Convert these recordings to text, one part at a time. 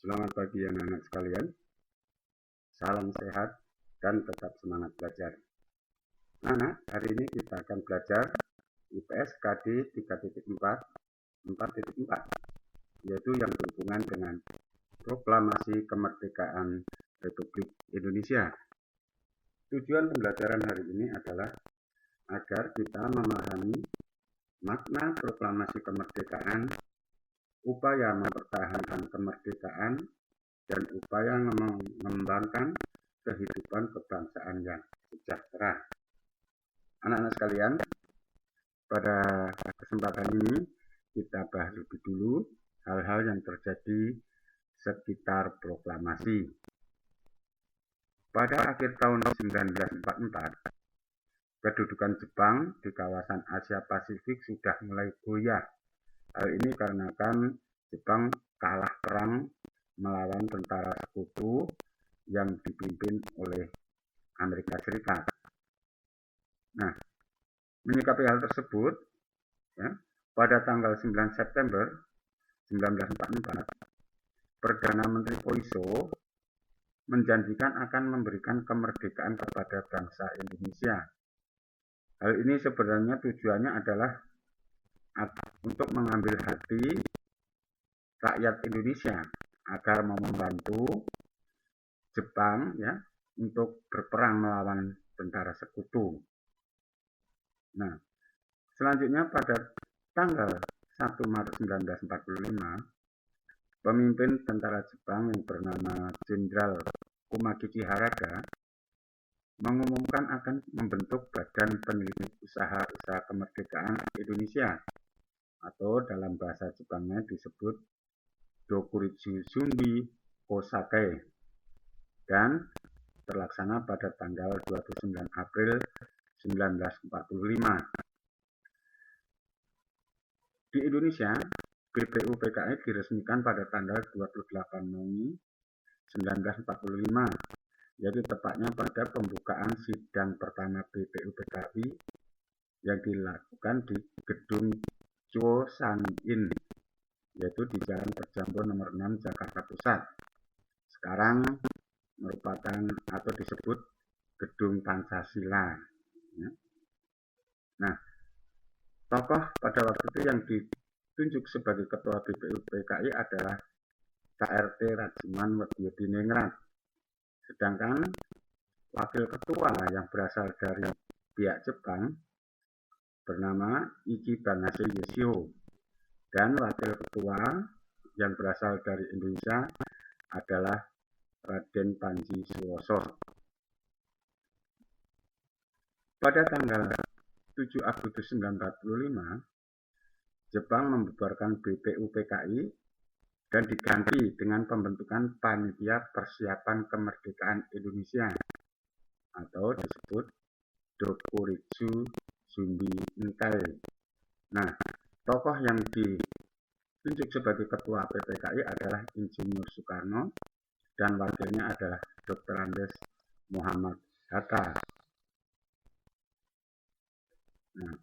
Selamat pagi anak-anak sekalian, salam sehat dan tetap semangat belajar. Anak, hari ini kita akan belajar IPS KD 3.4, 4.4, yaitu yang berhubungan dengan Proklamasi Kemerdekaan Republik Indonesia. Tujuan pembelajaran hari ini adalah agar kita memahami makna proklamasi kemerdekaan, upaya mempertahankan kemerdekaan, dan upaya mengembangkan kehidupan kebangsaan yang sejahtera. Anak-anak sekalian, pada kesempatan ini kita bahas lebih dulu hal-hal yang terjadi sekitar proklamasi. Pada akhir tahun 1944, kedudukan Jepang di kawasan Asia Pasifik sudah mulai goyah. Hal ini karena Jepang kalah perang melawan tentara sekutu yang dipimpin oleh Amerika Serikat. Nah, menyikapi hal tersebut, pada tanggal 9 September 1944, Perdana Menteri Koiso menjanjikan akan memberikan kemerdekaan kepada bangsa Indonesia. Hal ini sebenarnya tujuannya adalah untuk mengambil hati rakyat Indonesia agar mau membantu Jepang untuk berperang melawan tentara sekutu. Nah, selanjutnya pada tanggal 1 Maret 1945, pemimpin tentara Jepang yang bernama Jenderal Kumagichi Harada mengumumkan akan membentuk Badan Penyelidik Usaha Kemerdekaan Indonesia, atau dalam bahasa Jepangnya disebut Dokuritsu Sumbi Kosake, dan terlaksana pada tanggal 29 April 1945. Di Indonesia, BPUPKI diresmikan pada tanggal 28 Mei 1945, yaitu tepatnya pada pembukaan sidang pertama BPUPKI yang dilakukan di Gedung Chosan-in, yaitu di Jalan Perjambon nomor 6 Jakarta Pusat. Sekarang merupakan atau disebut Gedung Pancasila. Nah, tokoh pada waktu itu yang ditunjuk sebagai ketua BPUPKI adalah KRT Rajiman Weddiodiningrat. Sedangkan wakil ketua yang berasal dari pihak Jepang bernama Ichibanase Yoshio, dan wakil ketua yang berasal dari Indonesia adalah Raden Panji Suwoso. Pada tanggal 7 Agustus 1945, Jepang membubarkan BPUPKI dan diganti dengan pembentukan Panitia Persiapan Kemerdekaan Indonesia, atau disebut Dokuritsu Sumbi Inkai. Nah, tokoh yang ditunjuk sebagai ketua PPKI adalah Insinyur Soekarno, dan wakilnya adalah Dr. Andes Muhammad Hatta. Nah,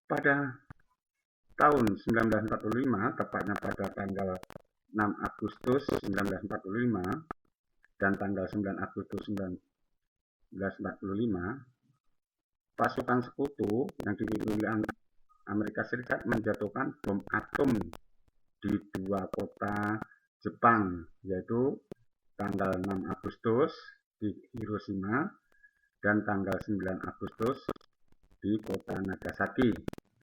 pada tahun 1945, tepatnya pada tanggal 6 Agustus 1945 dan tanggal 9 Agustus 1945, pasukan sekutu yang dipimpin oleh Amerika Serikat menjatuhkan bom atom di dua kota Jepang, yaitu tanggal 6 Agustus di Hiroshima dan tanggal 9 Agustus di kota Nagasaki.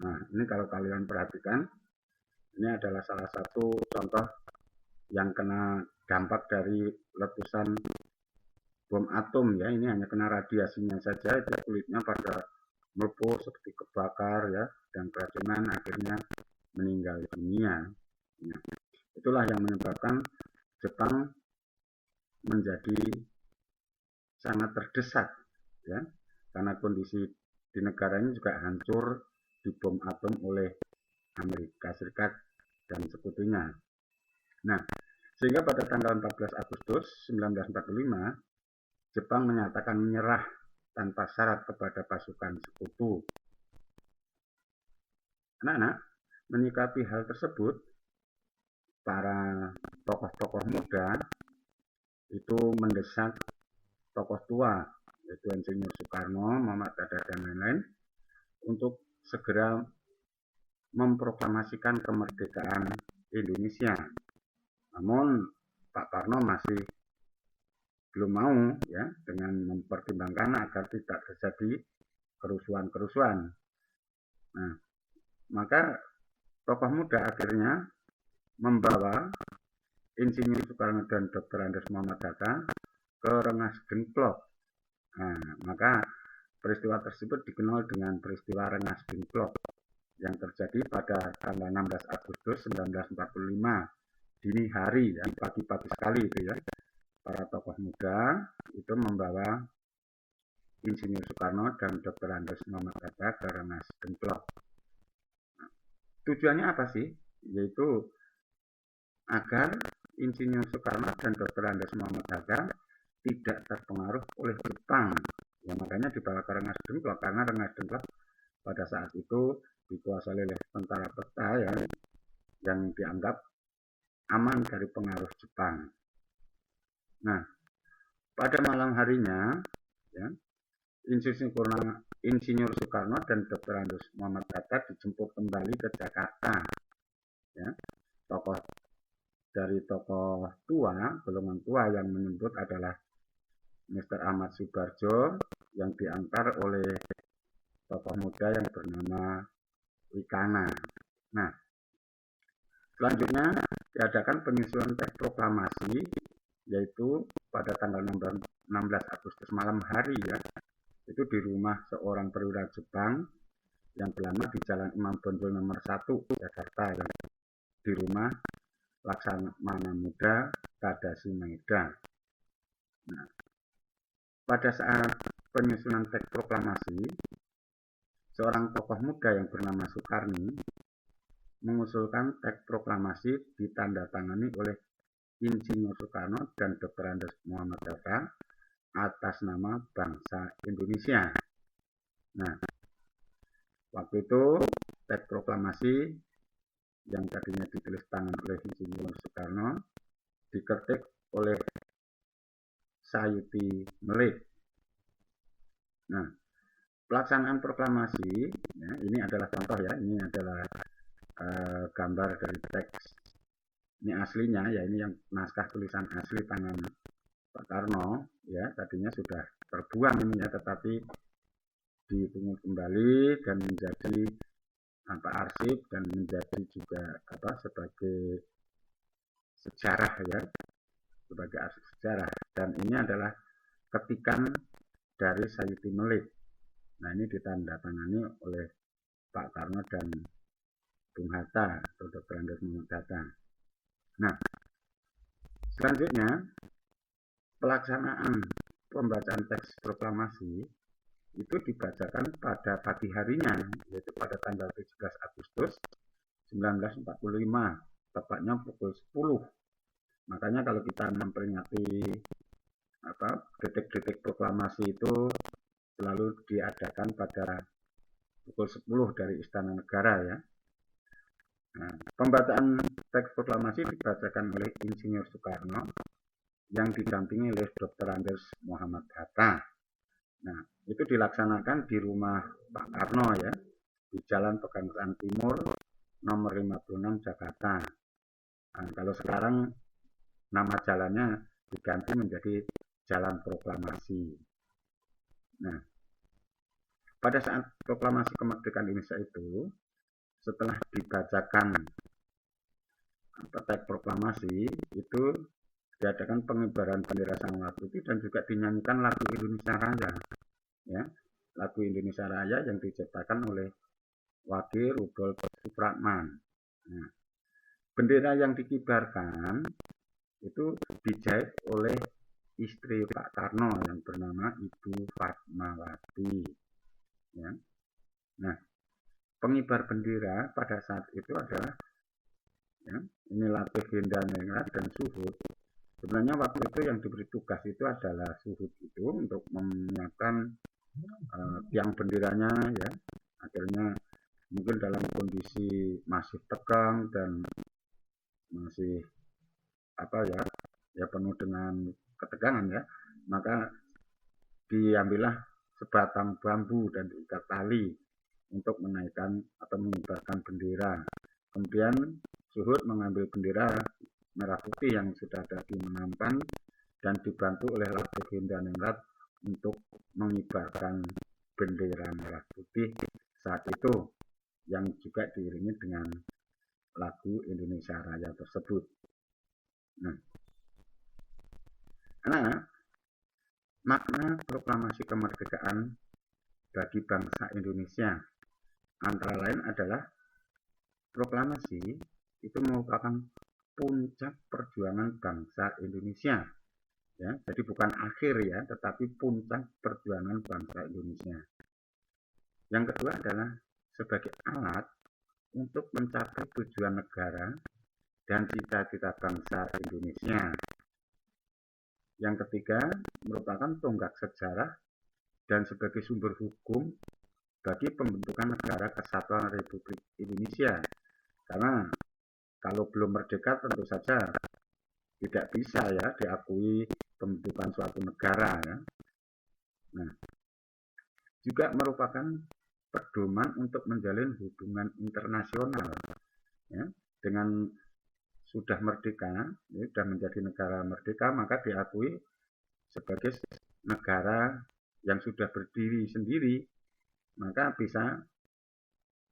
Nah, ini kalau kalian perhatikan, ini adalah salah satu contoh yang kena dampak dari letusan bom atom ya. Ini hanya kena radiasinya saja, itu kulitnya pada melepuh seperti kebakar ya, dan keracunan akhirnya meninggal dunia. Nah, itulah yang menyebabkan Jepang menjadi sangat terdesak ya, karena kondisi di negara ini juga hancur dibom atom oleh Amerika Serikat dan sekutunya. Nah, sehingga pada tanggal 14 Agustus 1945, Jepang menyatakan menyerah tanpa syarat kepada pasukan sekutu. Anak-anak, menyikapi hal tersebut, para tokoh-tokoh muda itu mendesak tokoh tua, yaitu Insinyur Soekarno, Muhammad Hatta, dan lain-lain, untuk segera memproklamasikan kemerdekaan Indonesia. Namun Pak Karno masih belum mau, ya, dengan mempertimbangkan agar tidak terjadi kerusuhan-kerusuhan. Nah, maka tokoh muda akhirnya membawa Insinyur Soekarno dan Dr. Andes Muhammad Hatta ke Rengas Dengklok. Nah, maka peristiwa tersebut dikenal dengan peristiwa Rengas Dengklok yang terjadi pada tanggal 16 Agustus 1945 dini hari, ya, pagi-pagi sekali itu, ya. Para tokoh muda itu membawa Insinyur Soekarno dan Dr. Andes Muhammad Hatta ke Rengas Dengklok. Nah, tujuannya apa sih? Yaitu agar Insinyur Soekarno dan Dr. Andes Muhammad Hatta tidak terpengaruh oleh Jepang. Ya, makanya dibawa ke Rengas Dengklok, karena Rengas Dengklok pada saat itu dikuasai oleh tentara peta, ya, yang dianggap aman dari pengaruh Jepang. Nah, pada malam harinya, ya, Insinyur Soekarno dan Dr. Andes Muhammad Hatta dijemput kembali ke Jakarta. Ya, dari tokoh tua, golongan tua yang menyebut adalah Mr. Ahmad Subarjo, yang diantar oleh tokoh muda yang bernama Wikana. Nah, selanjutnya diadakan penyusunan teks proklamasi, yaitu pada tanggal 16 Agustus malam hari, ya, itu di rumah seorang perwira Jepang yang berlama di Jalan Imam Bonjol nomor 1 Jakarta, ya, di rumah Laksamana Muda Tadashi Maeda. Nah, pada saat penyusunan teks proklamasi, seorang tokoh muda yang bernama Soekarni mengusulkan teks proklamasi ditandatangani oleh Insinyur Soekarno dan Dr. Andes Muhammad Hatta atas nama bangsa Indonesia. Nah, waktu itu teks proklamasi yang tadinya ditulis tangan oleh Insinyur Soekarno diketik oleh Sayuti Melik. Nah, pelaksanaan proklamasi, ya, ini adalah contoh, ya, ini adalah gambar dari teks. Ini aslinya, ya, ini yang naskah tulisan asli tangan Pak Karno, ya, tadinya sudah terbuang ini, ya, tetapi dipungut kembali dan menjadi arsip dan menjadi juga sebagai sejarah, ya, sebagai arsip sejarah. Dan ini adalah ketikan dari Sayuti Melik. Nah, ini ditandatangani oleh Pak Karno dan Bung Hatta atau Dr. Andes Muhammad Hatta. Nah, selanjutnya pelaksanaan pembacaan teks proklamasi itu dibacakan pada pagi harinya, yaitu pada tanggal 17 Agustus 1945, tepatnya pukul 10. Makanya kalau kita memperingati detik-detik proklamasi itu selalu diadakan pada pukul 10 dari Istana Negara, ya. Nah, pembacaan teks proklamasi dibacakan oleh Insinyur Soekarno yang didampingi oleh Dr. Andes Muhammad Hatta. Nah, itu dilaksanakan di rumah Pak Karno, ya, di Jalan Pekanbaran Timur nomor 56 Jakarta. Nah, kalau sekarang nama jalannya diganti menjadi Jalan Proklamasi. Nah, pada saat proklamasi kemerdekaan Indonesia itu, setelah dibacakan teks proklamasi, itu diadakan pengibaran bendera Sang Merah Putih dan juga dinyanyikan lagu Indonesia Raya, ya, lagu Indonesia Raya yang diciptakan oleh Wage Rudolf Supratman. Nah, bendera yang dikibarkan itu dijahit oleh istri Pak Karno yang bernama Ibu Fatmawati, ya. Nah, pengibar bendera pada saat itu adalah, ya, ini Latif, Hindaningrat, dan Suhud. Sebenarnya waktu itu yang diberi tugas itu adalah Suhud itu untuk menyiapkan tiang benderanya, ya. Akhirnya mungkin dalam kondisi masih tegang dan masih penuh dengan ketegangan ya, maka diambillah sebatang bambu dan diikat tali untuk menaikkan atau mengibarkan bendera. Kemudian Suhud mengambil bendera merah putih yang sudah ada di menampan dan dibantu oleh Laksmi dan Ningrat untuk mengibarkan bendera merah putih saat itu, yang juga diiringi dengan lagu Indonesia Raya tersebut. Nah, makna proklamasi kemerdekaan bagi bangsa Indonesia antara lain adalah proklamasi itu merupakan puncak perjuangan bangsa Indonesia. Ya, jadi bukan akhir ya, tetapi puncak perjuangan bangsa Indonesia. Yang kedua adalah sebagai alat untuk mencapai tujuan negara dan cita-cita bangsa Indonesia. Yang ketiga merupakan tonggak sejarah dan sebagai sumber hukum bagi pembentukan negara kesatuan Republik Indonesia. Karena kalau belum merdeka tentu saja tidak bisa ya diakui pembentukan suatu negara ya. Nah, juga merupakan pedoman untuk menjalin hubungan internasional ya. Dengan sudah merdeka, ya, sudah menjadi negara merdeka, maka diakui sebagai negara yang sudah berdiri sendiri, maka bisa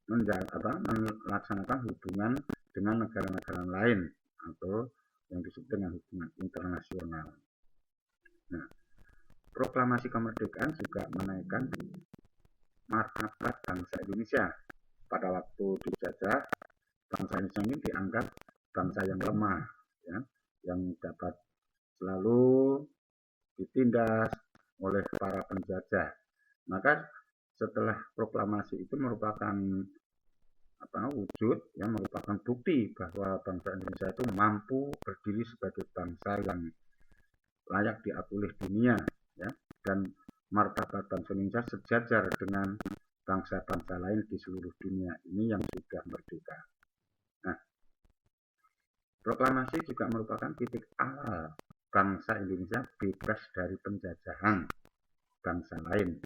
melaksanakan hubungan dengan negara-negara lain atau yang disebut dengan hubungan internasional. Nah, proklamasi kemerdekaan juga menaikkan martabat bangsa Indonesia. Pada waktu dijajah, bangsa Indonesia ini dianggap bangsa yang lemah, ya, yang dapat selalu ditindas oleh para penjajah. Maka setelah proklamasi itu merupakan wujud yang merupakan bukti bahwa bangsa Indonesia itu mampu berdiri sebagai bangsa yang layak diakui oleh dunia ya, dan martabat bangsa Indonesia sejajar dengan bangsa-bangsa lain di seluruh dunia ini yang sudah merdeka. Nah, proklamasi juga merupakan titik awal bangsa Indonesia bebas dari penjajahan bangsa lain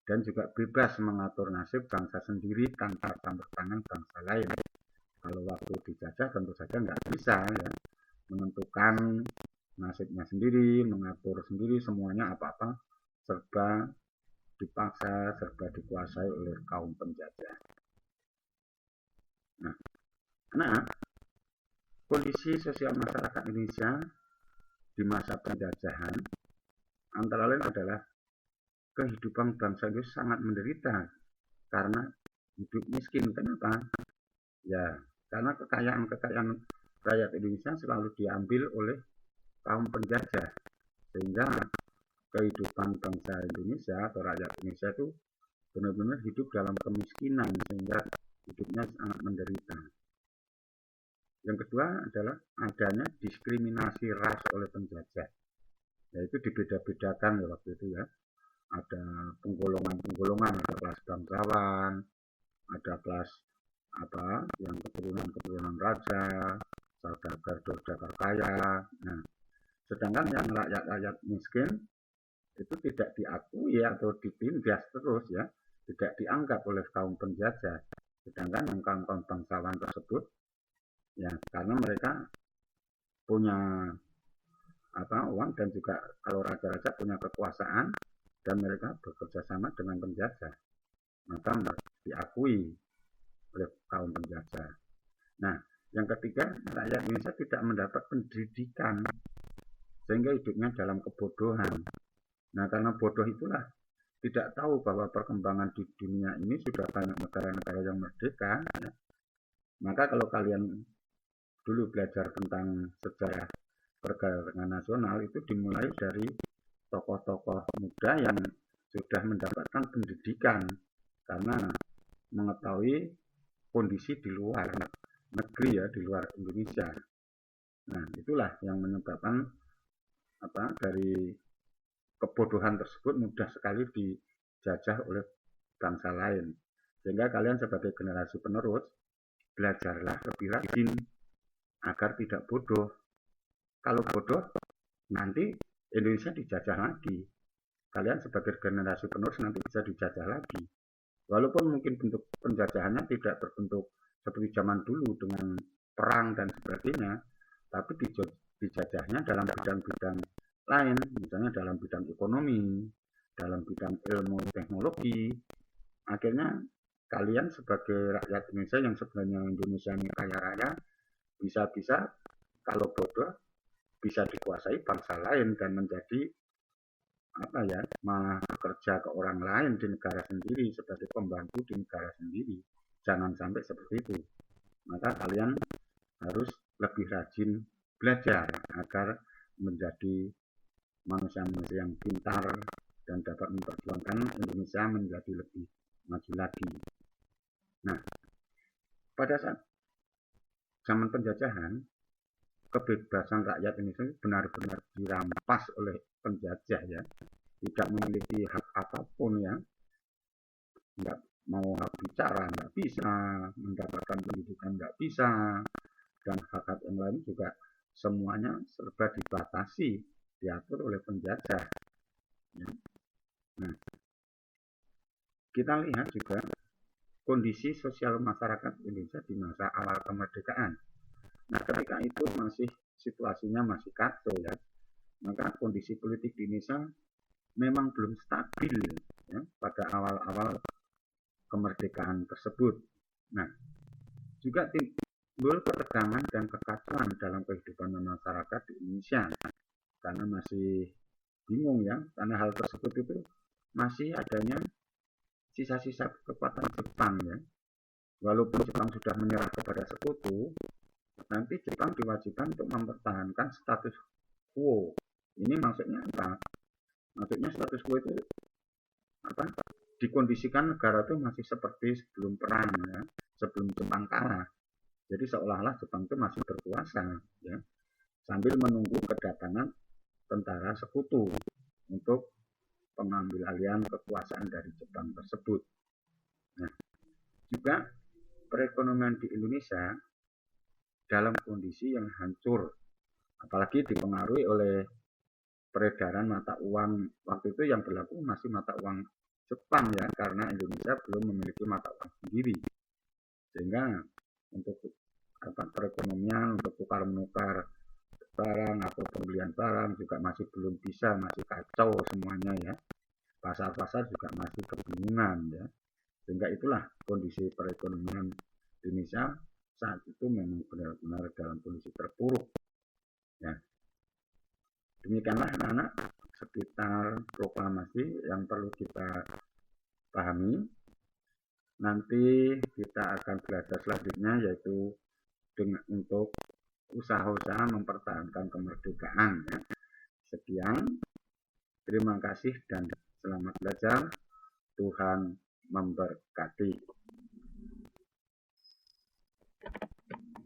dan juga bebas mengatur nasib bangsa sendiri tanpa campur tangan bangsa lain. Kalau waktu dijajah tentu saja nggak bisa ya menentukan nasibnya sendiri, mengatur sendiri semuanya apa-apa serba dipaksa, serba dikuasai oleh kaum penjajah. Nah, kondisi sosial masyarakat Indonesia di masa penjajahan antara lain adalah kehidupan bangsa itu sangat menderita karena hidup miskin. Kenapa? Ya, karena kekayaan rakyat Indonesia selalu diambil oleh kaum penjajah, sehingga kehidupan bangsa Indonesia atau rakyat Indonesia itu benar-benar hidup dalam kemiskinan sehingga hidupnya sangat menderita. Yang kedua adalah adanya diskriminasi ras oleh penjajah, yaitu dibeda-bedakan waktu itu ya. Ada penggolongan-penggolongan, ada kelas bangsawan, ada kelas yang keturunan raja, saudagar kaya. Nah, sedangkan yang rakyat miskin itu tidak diakui atau ditindas terus ya, tidak dianggap oleh kaum penjajah. Sedangkan yang kaum bangsawan tersebut ya karena mereka punya uang dan juga kalau raja-raja punya kekuasaan dan mereka bekerja sama dengan penjajah, maka diakui oleh kaum penjajah. Nah, yang ketiga, rakyat Indonesia tidak mendapat pendidikan sehingga hidupnya dalam kebodohan. Nah, karena bodoh itulah tidak tahu bahwa perkembangan di dunia ini sudah banyak negara-negara yang merdeka. Ya. Maka kalau kalian dulu belajar tentang sejarah pergerakan nasional itu dimulai dari tokoh-tokoh muda yang sudah mendapatkan pendidikan karena mengetahui kondisi di luar negeri ya, di luar Indonesia. Nah, itulah yang menyebabkan dari kebodohan tersebut mudah sekali dijajah oleh bangsa lain. Sehingga kalian sebagai generasi penerus belajarlah lebih rajin agar tidak bodoh. Kalau bodoh, nanti Indonesia dijajah lagi. Kalian sebagai generasi penerus nanti bisa dijajah lagi. Walaupun mungkin bentuk penjajahannya tidak berbentuk seperti zaman dulu dengan perang dan sebagainya, tapi dijajahnya dalam bidang-bidang lain, misalnya dalam bidang ekonomi, dalam bidang ilmu teknologi. Akhirnya kalian sebagai rakyat Indonesia yang sebenarnya Indonesia ini kaya raya, bisa-bisa kalau bodoh bisa dikuasai bangsa lain dan menjadi apa ya, malah bekerja ke orang lain di negara sendiri sebagai pembantu di negara sendiri. Jangan sampai seperti itu. Maka kalian harus lebih rajin belajar agar menjadi manusia-manusia yang pintar dan dapat memperjuangkan Indonesia menjadi lebih maju lagi. Nah, pada saat zaman penjajahan, kebebasan rakyat Indonesia benar-benar dirampas oleh penjajah ya, tidak memiliki hak apapun ya, nggak mau hak bicara nggak bisa, mendapatkan pendidikan nggak bisa, dan hak-hak yang lain juga semuanya serba dibatasi, diatur oleh penjajah. Ya. Nah, kita lihat juga kondisi sosial masyarakat Indonesia di masa awal kemerdekaan. Nah, ketika itu masih situasinya masih kacau ya, maka kondisi politik di Indonesia memang belum stabil ya, pada awal-awal kemerdekaan tersebut. Nah, juga timbul ketegangan dan kekacauan dalam kehidupan masyarakat di Indonesia karena masih bingung ya, karena hal tersebut itu masih adanya sisa-sisa kekuatan Jepang ya. Walaupun Jepang sudah menyerah kepada sekutu, nanti Jepang diwajibkan untuk mempertahankan status quo. Ini maksudnya apa? Maksudnya status quo itu apa? Dikondisikan negara itu masih seperti sebelum perang ya, sebelum Jepang kalah. Jadi seolah-olah Jepang itu masih berkuasa ya, sambil menunggu kedatangan tentara sekutu untuk pengambil alihan kekuasaan dari Jepang tersebut. Nah, juga perekonomian di Indonesia dalam kondisi yang hancur, apalagi dipengaruhi oleh peredaran mata uang waktu itu yang berlaku masih mata uang Jepang ya, karena Indonesia belum memiliki mata uang sendiri, sehingga untuk perekonomian, untuk tukar menukar barang atau pembelian barang juga masih belum bisa, masih kacau semuanya ya. Pasar-pasar juga masih kebingungan ya, sehingga itulah kondisi perekonomian Indonesia saat itu memang benar-benar dalam kondisi terpuruk ya. Demikianlah anak-anak sekitar proklamasi yang perlu kita pahami. Nanti kita akan belajar selanjutnya yaitu untuk usaha-usaha mempertahankan kemerdekaan ya. Sekian, terima kasih dan selamat belajar. Tuhan memberkati.